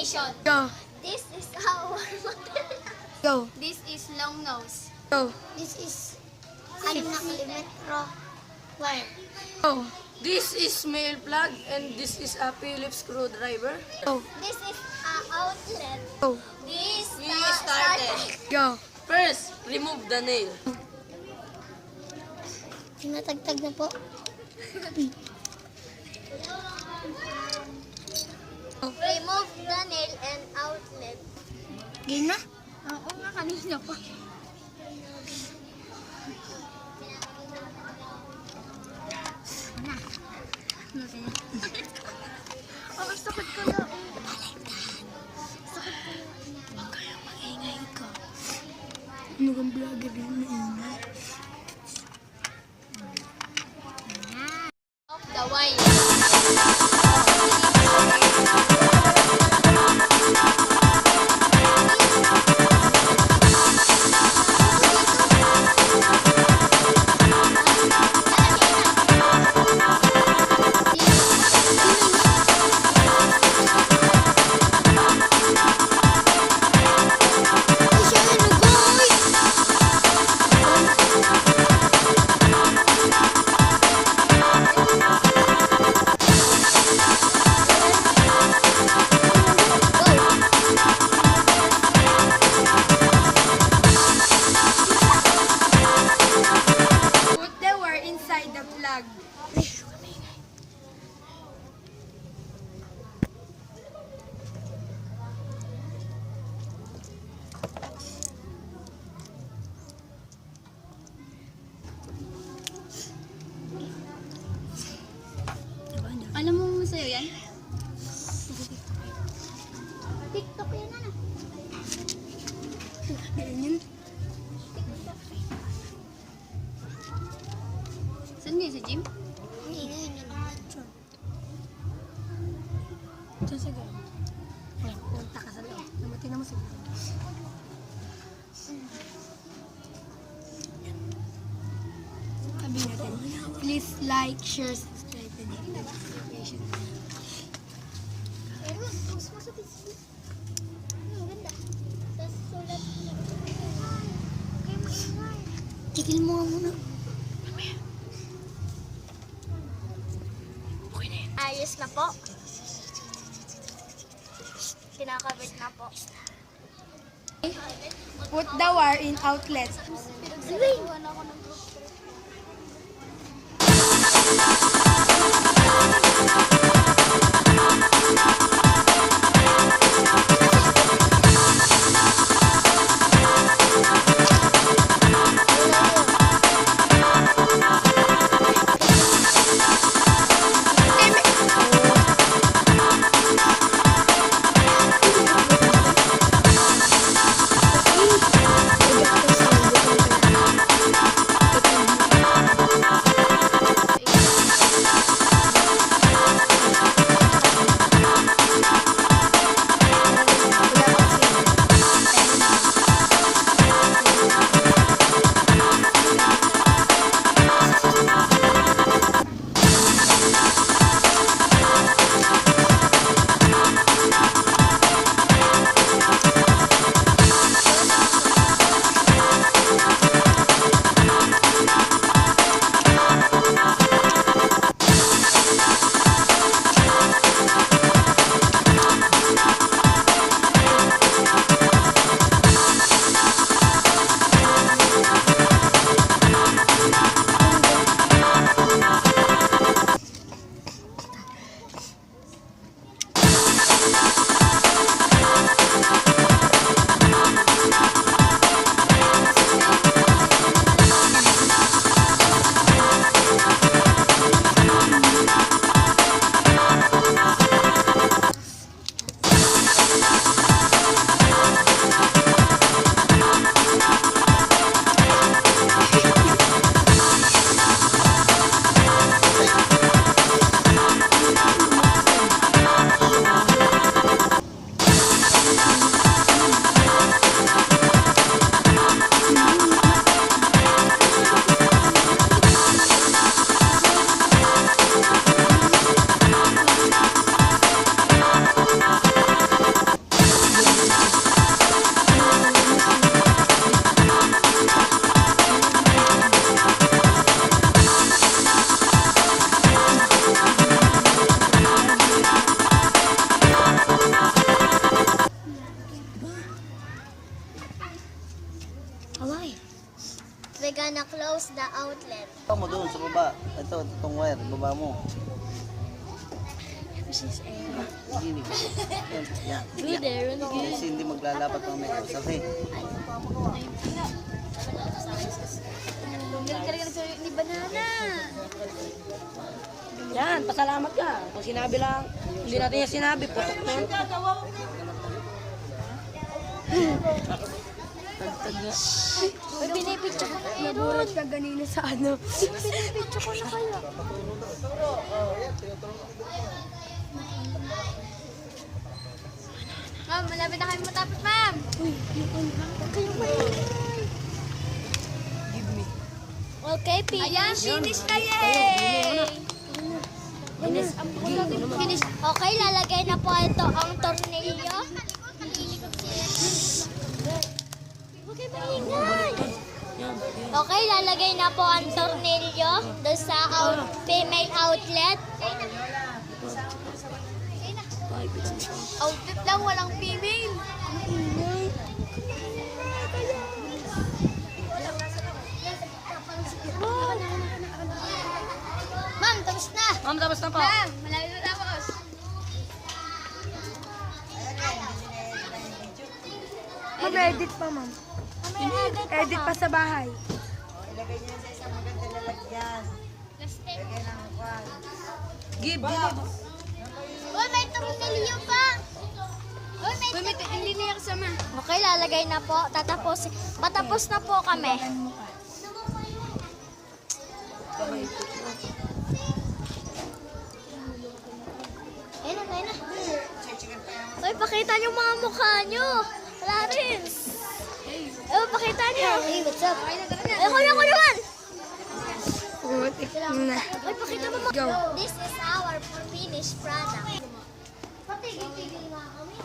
station. Go. This is our mother. Go. This is long nose. Go. This is anim na kilometro. Wire. Go. This is male plug and this is a Phillips screwdriver. Go. This is outlet. Go. This We started. Go. First, remove the nail. Tinatagtag na po. Remove the nail and outlet. Game na? Oo nga, kanina pa. Oh, sakit ko na. Huwag kayong maingay ka. Ano kang vlogger yung maingay? Off the wire. Put the wire inside the plug. Alam mo sa'yo yan? TikTok yan ano? Ganyan. Saan nga sa gym? Diyan sa gano'n. Ayan, punta ka sa loob. Namatay naman sa gano'n. Sabi natin, please like, share, subscribe, and hit the notification. Pero, mas masakit siya. Ang ganda. Tapos sulat. Okay, maingay. Tigil mo nga muna. Ayos na po. Kinakabit na po. Put the wire in outlet. Pinagsaluhan ako ng group. Tapos the outlet. Ito mo doon sa baba. Ito, itong wire. Baba mo. Hindi. Yan. Yan. Kasi hindi maglalapat ng may sabi. Ni banana. Yan, pasalamat ka. Pag sinabi lang, hindi natin yung sinabi, putok na yun. Uy, pinipicture ko na yun. Nagulat ka ganina sa ano. Pinipicture ko na kayo. Ma'am, malapit na kayo matapos, ma'am. Okay, finish. Finish na yay! Finish. Okay, lalagay na po ito ang tornilyo. Okay, maingay. Okay, lalagay na po ang tornilyo doon sa female outlet. Outlet lang, walang female. Ma'am, tapos na. Ma'am, tapos na po. Ma'am, malapit na tapos. Mag-edit pa, ma'am. Edit pa sa bahay. Give. Uy, may tornilyo pa. Uy, may hindi niya kasama. Okay, lalagay na po. Patapos na po kami. Ayun na, ayun na. Uy, pakita niyo mga mukha niyo. Wala rin. Uy, pakita niyo. Hey, what's up? Ay, kuya ko naman. Putik na. Uy, pakita mo mga. Go. This is our finished product. Patigil-tigil nga kami.